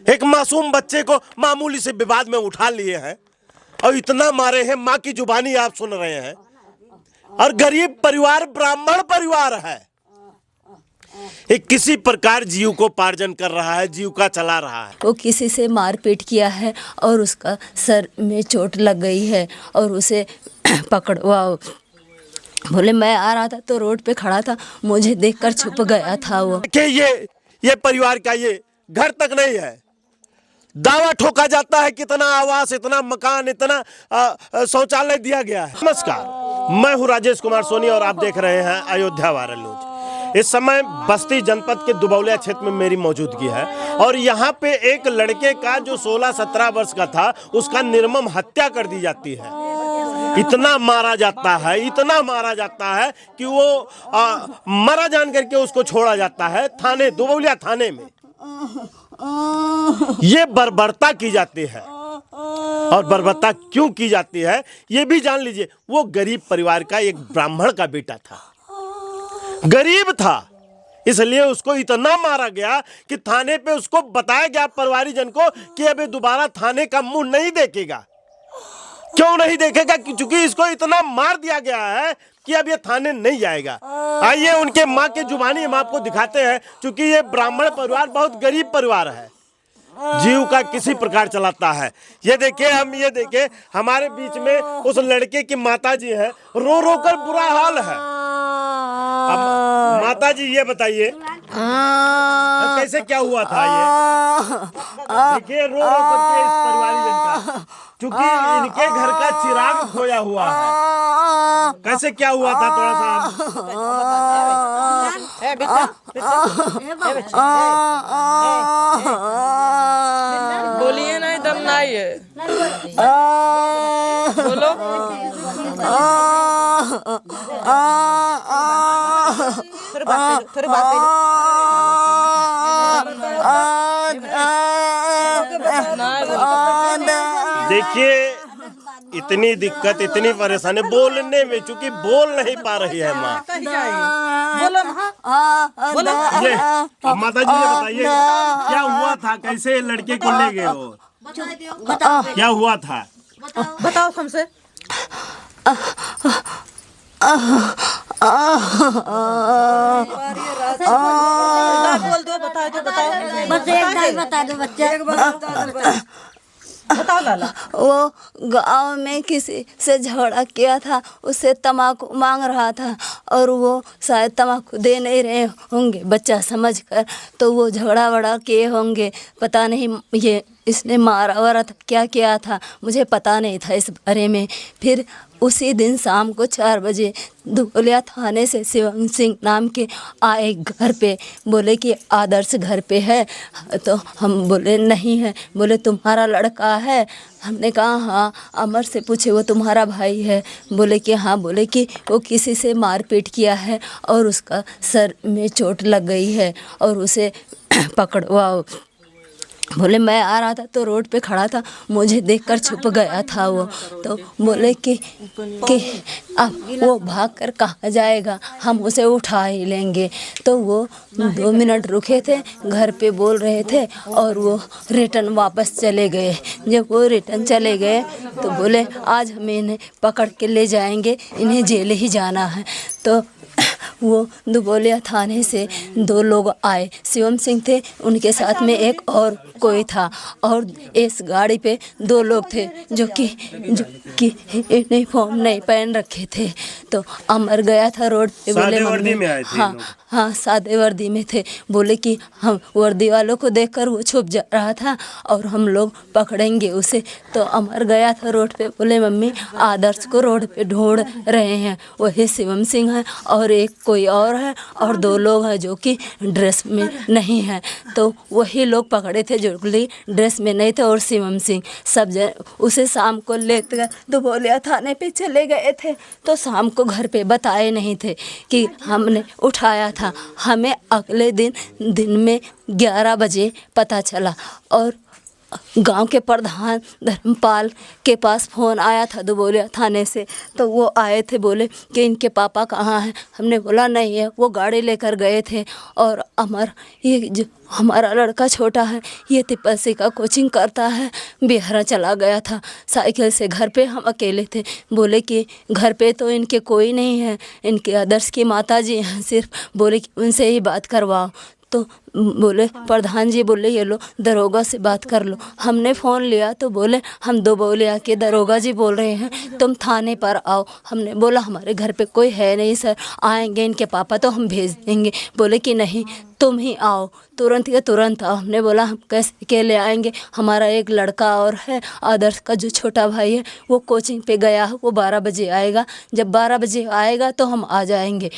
एक मासूम बच्चे को मामूली से विवाद में उठा लिए हैं और इतना मारे हैं। माँ की जुबानी आप सुन रहे हैं। और गरीब परिवार, ब्राह्मण परिवार है, एक किसी प्रकार जीविकोपार्जन कर रहा है, जीविका चला रहा है। वो किसी से मारपीट किया है और उसका सर में चोट लग गई है और उसे पकड़वाओ बोले। मैं आ रहा था तो रोड पे खड़ा था, मुझे देखकर छुप गया था वो। कि ये परिवार का ये घर तक नहीं है। दावा ठोका जाता है कितना आवास, इतना मकान, इतना शौचालय दिया गया है। नमस्कार, मैं हूं राजेश कुमार सोनी और आप देख रहे हैं अयोध्या वायरल न्यूज। इस समय बस्ती जनपद के दुबौलिया क्षेत्र में मेरी मौजूदगी है और यहाँ पे एक लड़के का जो 16-17 वर्ष का था, उसका निर्मम हत्या कर दी जाती है। इतना मारा जाता है, इतना मारा जाता है कि वो मरा जान करके उसको छोड़ा जाता है थाने, दुबौलिया थाने में। ये बर्बरता की जाती है और बर्बरता क्यों की जाती है ये भी जान लीजिए। वो गरीब परिवार का एक ब्राह्मण का बेटा था, गरीब था, इसलिए उसको इतना मारा गया कि थाने पे उसको बताया गया परिवारजन को कि अबे दोबारा थाने का मुंह नहीं देखेगा। क्यों नहीं देखेगा? क्योंकि इसको इतना मार दिया गया है कि अब ये थाने नहीं जाएगा। आइए उनके माँ के जुबानी हम आपको दिखाते हैं। क्योंकि ये ब्राह्मण परिवार बहुत गरीब परिवार है, जीव का किसी प्रकार चलाता है। ये देखिए हमारे बीच में उस लड़के की माता जी है, रो रो कर बुरा हाल है। अब माता जी ये बताइए कैसे क्या हुआ था? ये देखिए रो रो करके इस परिवारजन का, क्योंकि इनके घर का चिराग खोया हुआ है। कैसे क्या हुआ था थोड़ा सा बोलिए, नहीं दम नहीं है, बोलो। देखिए इतनी दिक्कत, इतनी परेशानी बोलने में, चूंकि बोल नहीं पा रही है माँ। ये माता जी ये बताइए क्या हुआ था, कैसे लड़के को ले गए हो, क्या हुआ था? बताओ हमसे। बोल दो, बता दो, बता दो बच्चे। बताओ लाला। वो गांव में किसी से झगड़ा किया था, उससे तम्बाकू मांग रहा था और वो शायद तम्बाकू दे नहीं रहे होंगे बच्चा समझकर, तो वो झगड़ा वड़ा किए होंगे। पता नहीं ये इसने मारा वारा था, क्या किया था मुझे पता नहीं था इस बारे में। फिर उसी दिन शाम को 4 बजे दुबौलिया थाने से शिवम सिंह नाम के आए घर पे, बोले कि आदर्श घर पे है। तो हम बोले नहीं है। बोले तुम्हारा लड़का है? हमने कहा हाँ। अमर से पूछे वो तुम्हारा भाई है? बोले कि हाँ। बोले कि वो किसी से मारपीट किया है और उसका सर में चोट लग गई है और उसे पकड़वाओ। बोले मैं आ रहा था तो रोड पे खड़ा था, मुझे देखकर छुप गया था वो। तो बोले कि अब वो भागकर कहाँ जाएगा, हम उसे उठा ही लेंगे। तो वो 2 मिनट रुके थे, घर पे बोल रहे थे और वो रिटर्न वापस चले गए। जब वो रिटर्न चले गए तो बोले आज हम इन्हें पकड़ के ले जाएंगे, इन्हें जेल ही जाना है। तो वो दुबौलिया थाने से 2 लोग आए, शिवम सिंह थे, उनके साथ में एक और कोई था और इस गाड़ी पे 2 लोग थे जो कि यूनिफॉर्म नहीं पहन रखे थे। तो अमर गया था रोड पे, बोले वर्दी में आए थे। हाँ सादे वर्दी में थे। बोले कि हम वर्दी वालों को देखकर वो छुप जा रहा था और हम लोग पकड़ेंगे उसे। तो अमर गया था रोड पे, बोले मम्मी आदर्श को रोड पे ढूंढ रहे हैं। वही शिवम सिंह है और एक कोई और है और 2 लोग हैं जो कि ड्रेस में नहीं है। तो वही लोग पकड़े थे जो ड्रेस में नहीं थे और शिवम सिंह सब उसे शाम को लेकर दुबौलिया थाने पे चले गए थे। तो शाम को घर पे बताए नहीं थे कि हमने उठाया था। हमें अगले दिन में 11 बजे पता चला और गांव के प्रधान धर्मपाल के पास फ़ोन आया था दुबोलिया थाने से। तो वो आए थे, बोले कि इनके पापा कहाँ हैं। हमने बोला नहीं है, वो गाड़ी लेकर गए थे। और ये जो हमारा लड़का छोटा है, ये तिपस्सी का कोचिंग करता है, बिहार चला गया था साइकिल से। घर पे हम अकेले थे। बोले कि घर पे तो इनके कोई नहीं है, इनके आदर्श की माता जी हैं सिर्फ। बोले कि उनसे ही बात करवाओ। तो बोले प्रधान जी, बोले ये लो दरोगा से बात कर लो। हमने फ़ोन लिया तो बोले हम दुबोलिया के दरोगा जी बोल रहे हैं, तुम थाने पर आओ। हमने बोला हमारे घर पे कोई है नहीं सर, आएंगे इनके पापा तो हम भेज देंगे। बोले कि नहीं, तुम ही आओ, तुरंत के तुरंत आओ। हमने बोला हम कैसे अकेले आएंगे, हमारा एक लड़का और है, आदर्श का जो छोटा भाई है वो कोचिंग पे गया है, वो 12 बजे आएगा। जब 12 बजे आएगा तो हम आ जाएंगे।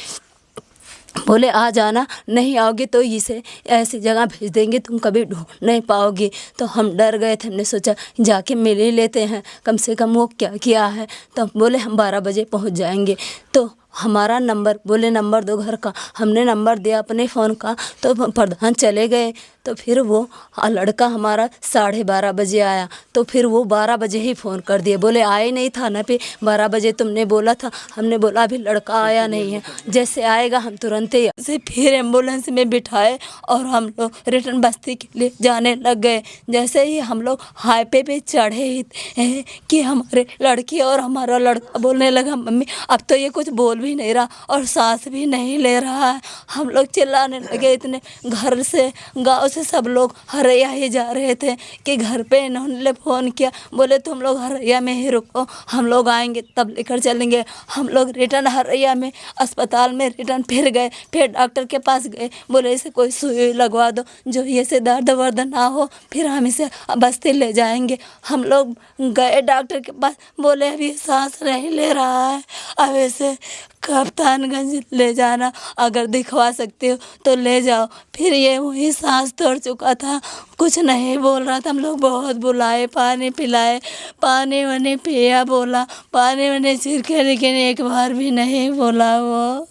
बोले आ जाना, नहीं आओगे तो इसे ऐसी जगह भेज देंगे, तुम कभी ढूंढ नहीं पाओगे। तो हम डर गए थे। हमने सोचा जाके मिल ही लेते हैं, कम से कम वो क्या किया है। तो बोले हम 12 बजे पहुंच जाएंगे। तो हमारा नंबर, बोले नंबर दो घर का। हमने नंबर दिया अपने फ़ोन का। तो प्रधान चले गए। तो फिर वो लड़का हमारा 12:30 बजे आया। तो फिर वो 12 बजे ही फ़ोन कर दिए, बोले आए नहीं थाना पे, 12 बजे तुमने बोला था। हमने बोला अभी लड़का आया नहीं है, जैसे आएगा हम तुरंत ही से फिर एम्बुलेंस में बिठाए और हम लोग रिटर्न बस्ती के लिए जाने लग गए। जैसे ही हम लोग हाईवे पे चढ़े ही कि हमारे लड़की और हमारा लड़का बोलने लगा मम्मी अब तो ये कुछ बोल भी नहीं रहा और सांस भी नहीं ले रहा है। हम लोग चिल्लाने लगे इतने, घर से गांव से सब लोग हरैया ही जा रहे थे कि घर पे इन्होंने फ़ोन किया। बोले तुम लोग हरैया में ही रुको, हम लोग आएंगे तब लेकर चलेंगे। हम लोग रिटर्न हरैया में अस्पताल में रिटर्न फिर गए। फिर डॉक्टर के पास गए, बोले इसे कोई सुई लगवा दो जो ये से दर्द वर्द ना हो, फिर हम इसे बस्ती ले जाएंगे। हम लोग गए डॉक्टर के पास, बोले अभी सांस नहीं ले रहा है, अब इसे कप्तानगंज ले जाना, अगर दिखवा सकते हो तो ले जाओ। फिर ये वही सांस तोड़ चुका था, कुछ नहीं बोल रहा था। हम लोग बहुत बुलाए, पानी पिलाए, पानी वानी पिया, बोला पानी वानी छिड़के, लेकिन एक बार भी नहीं बोला वो।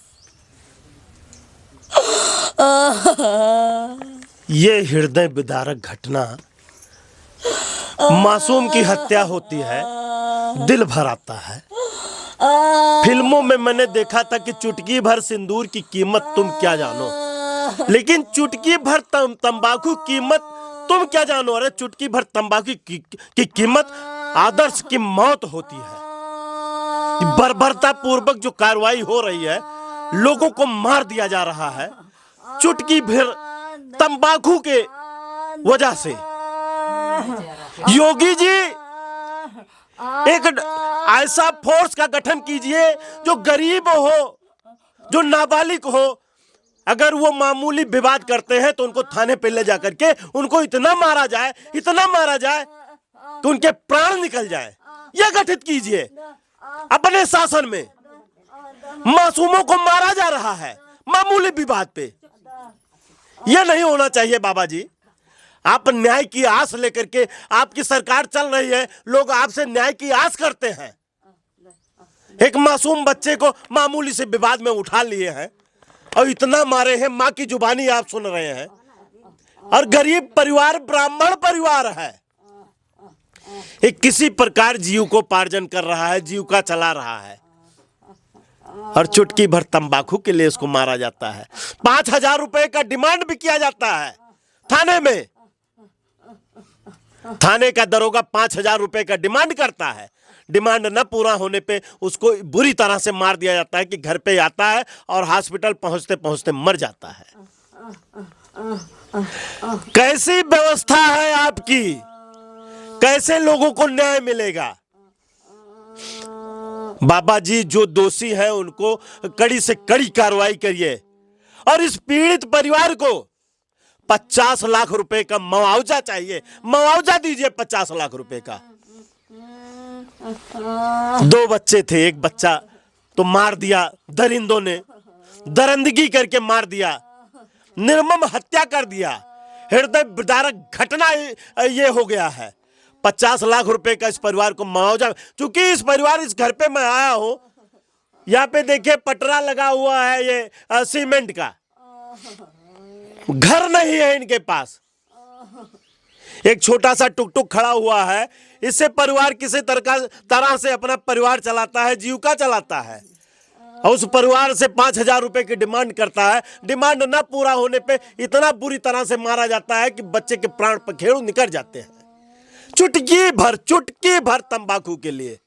ये हृदय विदारक घटना, मासूम की हत्या होती है, दिल भर आता है। फिल्मों में मैंने देखा था कि चुटकी भर सिंदूर की कीमत तुम क्या जानो, लेकिन चुटकी भर तंबाकू कीमत तुम क्या जानो। अरे चुटकी भर तंबाकू की कीमत आदर्श की मौत होती है। बर्बरता पूर्वक जो कार्रवाई हो रही है, लोगों को मार दिया जा रहा है चुटकी भर तंबाकू के वजह से। योगी जी एक ऐसा फोर्स का गठन कीजिए जो गरीब हो, जो नाबालिग हो। अगर वो मामूली विवाद करते हैं तो उनको थाने पे ले जाकर के उनको इतना मारा जाए, इतना मारा जाए कि उनके प्राण निकल जाए। यह गठित कीजिए अपने शासन में। मासूमों को मारा जा रहा है मामूली विवाद पे, यह नहीं होना चाहिए बाबा जी। आप न्याय की आस लेकर के, आपकी सरकार चल रही है, लोग आपसे न्याय की आस करते हैं। एक मासूम बच्चे को मामूली से विवाद में उठा लिए हैं और इतना मारे हैं, माँ की जुबानी आप सुन रहे हैं। और गरीब परिवार, ब्राह्मण परिवार है, एक किसी प्रकार जीविकोपार्जन कर रहा है, जीविका चला रहा है, और चुटकी भर तंबाकू के लिए उसको मारा जाता है। 5,000 रुपए का डिमांड भी किया जाता है थाने में। थाने का दरोगा 5,000 रुपए का डिमांड करता है। डिमांड न पूरा होने पे उसको बुरी तरह से मार दिया जाता है कि घर पे आता है और हॉस्पिटल पहुंचते पहुंचते मर जाता है। कैसी व्यवस्था है आपकी, कैसे लोगों को न्याय मिलेगा? बाबा जी जो दोषी हैं उनको कड़ी से कड़ी कार्रवाई करिए और इस पीड़ित परिवार को 50 लाख रुपए का मुआवजा चाहिए। मुआवजा दीजिए 50 लाख रुपए का। 2 बच्चे थे, एक बच्चा तो मार दिया दरिंदों ने, दरिंदगी करके मार दिया, निर्मम हत्या कर दिया। हृदय विदारक घटना ये हो गया है। 50 लाख रुपए का इस परिवार को मुआवजा। चूंकि इस परिवार, इस घर पे मैं आया हूं, यहाँ पे देखिए पटरा लगा हुआ है, ये सीमेंट का घर नहीं है इनके पास। एक छोटा सा टुक टुक खड़ा हुआ है, इससे परिवार किसी तरह से अपना परिवार चलाता है, जीविका चलाता है। और उस परिवार से 5,000 रुपए की डिमांड करता है। डिमांड न पूरा होने पे इतना बुरी तरह से मारा जाता है कि बच्चे के प्राण पखेरु निकल जाते हैं, चुटकी भर तंबाकू के लिए।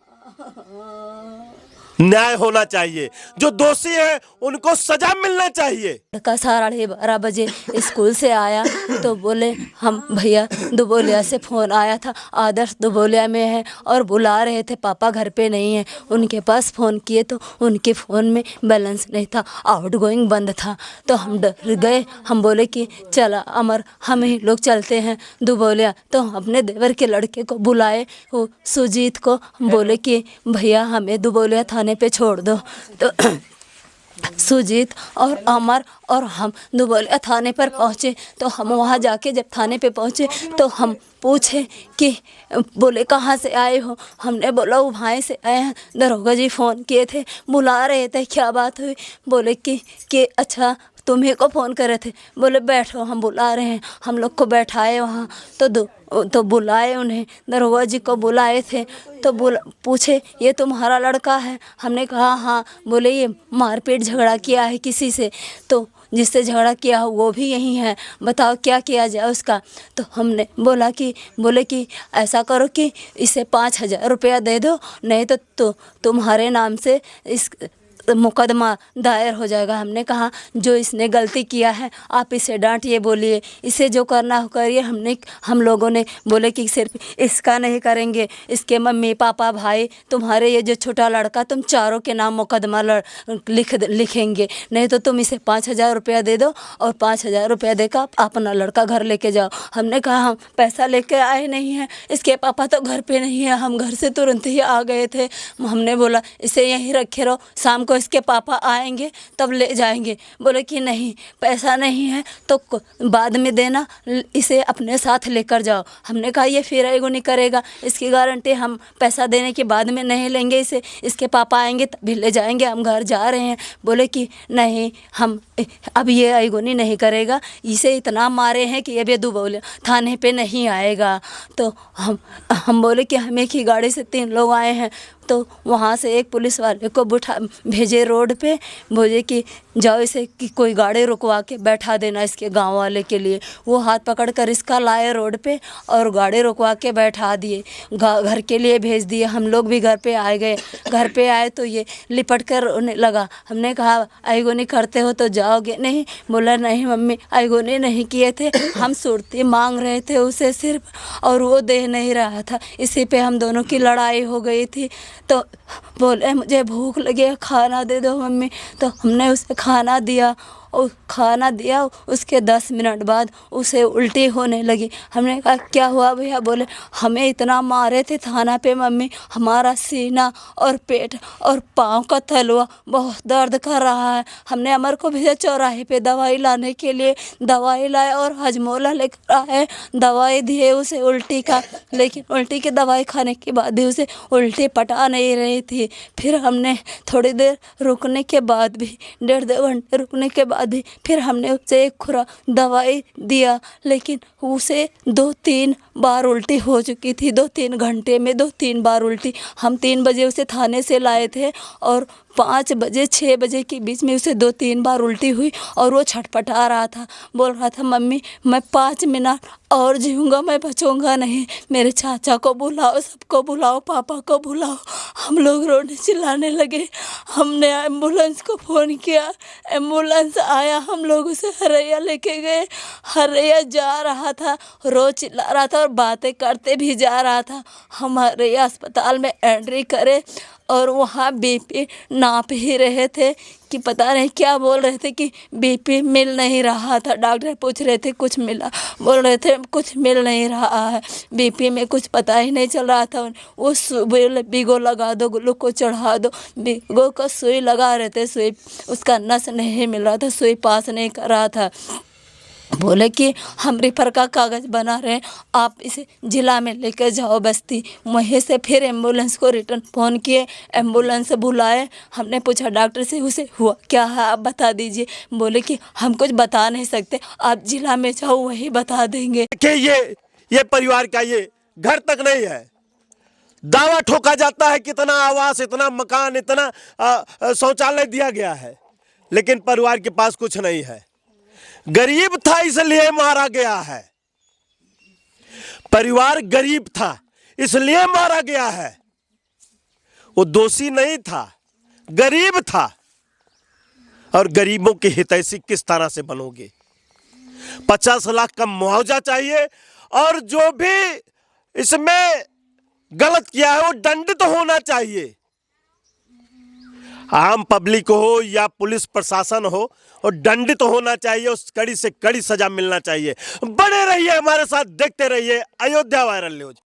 न्याय होना चाहिए, जो दोषी है उनको सजा मिलना चाहिए। लड़का 12:30 बजे स्कूल से आया तो बोले हम भैया दुबोलिया से फ़ोन आया था, आदर्श दुबोलिया में है और बुला रहे थे, पापा घर पे नहीं है। उनके पास फ़ोन किए तो उनके फ़ोन में बैलेंस नहीं था, आउटगोइंग बंद था। तो हम डर गए, हम बोले कि चला अमर हम ही लोग चलते हैं दुबोलिया। तो हम अपने देवर के लड़के को बुलाए, वो सुजीत को, हम बोले कि भैया हमें दुबोलिया थाने पे छोड़ दो। तो सुजीत और अमर और हम दुबोलिया थाने पर पहुँचे। तो हम वहाँ जाके जब थाने पे पहुँचे तो हम पूछे कि बोले कहाँ से आए हो। हमने बोला वो भाई से आए हैं, दरोगा जी फ़ोन किए थे, बुला रहे थे, क्या बात हुई। बोले कि अच्छा तुम्हें को फ़ोन करे थे। बोले बैठो हम बुला रहे हैं। हम लोग को बैठाए वहाँ तो बुलाए, उन्हें दरोगा जी को बुलाए थे। तो पूछे ये तुम्हारा लड़का है। हमने कहा हाँ। बोले ये मारपीट झगड़ा किया है किसी से, तो जिससे झगड़ा किया हो वो भी यही है, बताओ क्या किया जाए उसका। तो हमने बोले कि ऐसा करो कि इसे 5,000 रुपया दे दो, नहीं तो तुम्हारे नाम से इस मुकदमा दायर हो जाएगा। हमने कहा जो इसने गलती किया है आप इसे डांटिए, बोलिए, इसे जो करना हो करिए। हम लोगों ने बोले कि सिर्फ इसका नहीं करेंगे, इसके मम्मी पापा भाई तुम्हारे ये जो छोटा लड़का, तुम चारों के नाम मुकदमा लिखेंगे, नहीं तो तुम इसे 5,000 रुपया दे दो और 5,000 रुपया देकर अपना लड़का घर लेके जाओ। हमने कहा हम पैसा लेके आए नहीं हैं, इसके पापा तो घर पे नहीं है, हम घर से तुरंत ही आ गए थे। हमने बोला इसे यहीं रखे रहो, शाम को इसके पापा आएंगे तब ले जाएंगे। बोले कि नहीं पैसा नहीं है तो बाद में देना, इसे अपने साथ लेकर जाओ। हमने कहा ये फिर एगो नहीं करेगा, इसकी गारंटी हम पैसा देने के बाद में नहीं लेंगे इसे, इसके पापा आएंगे तभी ले जाएंगे, हम घर जा रहे हैं। बोले कि नहीं हम अब ये एगोनी नहीं करेगा, इसे इतना मारे हैं कि अब ये दुबोलिया थाने पे नहीं आएगा। तो हम बोले कि हम एक ही गाड़ी से 3 लोग आए हैं। तो वहाँ से एक पुलिस वाले को भेजे रोड पे, बोले कि जाओ इसे कि कोई गाड़ी रुकवा के बैठा देना इसके गांव वाले के लिए। वो हाथ पकड़ कर इसका लाए रोड पे और गाड़ी रुकवा के बैठा दिए, घर के लिए भेज दिए। हम लोग भी घर पे आ गए। घर पे आए तो ये लिपट कर रोने लगा। हमने कहा आईगोनी करते हो तो जाओगे? नहीं। बोला नहीं मम्मी आईगोनी नहीं किए थे, हम सुरती मांग रहे थे उसे सिर्फ, और वो दे नहीं रहा था, इसी पे हम दोनों की लड़ाई हो गई थी। तो बोले मुझे भूख लगी है, खाना दे दो मम्मी। तो हमने उसे खाना दिया। उसके 10 मिनट बाद उसे उल्टी होने लगी। हमने कहा क्या हुआ भैया? बोले हमें इतना मारे थे थाना पे मम्मी, हमारा सीना और पेट और पाँव का तलवा बहुत दर्द कर रहा है। हमने अमर को भेजा चौराहे पे दवाई लाने के लिए, दवाई लाए और हजमोला लेकर आए, दवाई दिए उसे उल्टी का, लेकिन उल्टी की दवाई खाने के बाद भी उसे उल्टी पटा नहीं रही थी। फिर हमने थोड़ी देर रुकने के बाद भी, 1.5-2 घंटे रुकने के बाद भी फिर हमने उसे एक खुराक दवाई दिया, लेकिन उसे 2-3 बार उल्टी हो चुकी थी। 2-3 घंटे में 2-3 बार उल्टी। हम 3 बजे उसे थाने से लाए थे और 5 बजे 6 बजे के बीच में उसे 2-3 बार उल्टी हुई और वो छटपटा रहा था, बोल रहा था मम्मी मैं 5 मिनट और जीऊँगा, मैं बचूँगा नहीं, मेरे चाचा को बुलाओ, सबको बुलाओ, पापा को बुलाओ। हम लोग रोने चिल्लाने लगे। हमने एम्बुलेंस को फ़ोन किया, एम्बुलेंस आया, हम लोग उसे हरैया लेके गए। हरैया जा रहा था, रोज चिल्ला रहा था और बातें करते भी जा रहा था। हम हरैया अस्पताल में एंट्री करे और वहाँ बीपी नाप ही रहे थे कि पता नहीं क्या बोल रहे थे कि बीपी मिल नहीं रहा था। डॉक्टर पूछ रहे थे कुछ मिला, बोल रहे थे कुछ मिल नहीं रहा है, बीपी में कुछ पता ही नहीं चल रहा था। वो बिगो लगा दो, ग्लूकोज चढ़ा दो, बिगो का सुई लगा रहे थे, सुई उसका नस नहीं मिल रहा था, सुई पास नहीं कर रहा था। बोले कि हम रिफर का कागज़ बना रहे हैं, आप इसे जिला में लेकर जाओ बस्ती। वहीं से फिर एम्बुलेंस को रिटर्न फ़ोन किए, एम्बुलेंस बुलाए। हमने पूछा डॉक्टर से उसे हुआ क्या है आप बता दीजिए। बोले कि हम कुछ बता नहीं सकते, आप जिला में जाओ वही बता देंगे। कि ये परिवार का ये घर तक नहीं है। दावा ठोका जाता है कितना आवास, इतना मकान, इतना शौचालय दिया गया है, लेकिन परिवार के पास कुछ नहीं है। गरीब था इसलिए मारा गया है। परिवार गरीब था इसलिए मारा गया है। वो दोषी नहीं था, गरीब था। और गरीबों की हितैषी किस तरह से बनोगे? 50 लाख का मुआवजा चाहिए, और जो भी इसमें गलत किया है वो दंडित होना चाहिए। आम पब्लिक हो या पुलिस प्रशासन हो, और दंडित होना चाहिए, उस कड़ी से कड़ी सजा मिलना चाहिए। बने रहिए हमारे साथ, देखते रहिए अयोध्या वायरल न्यूज।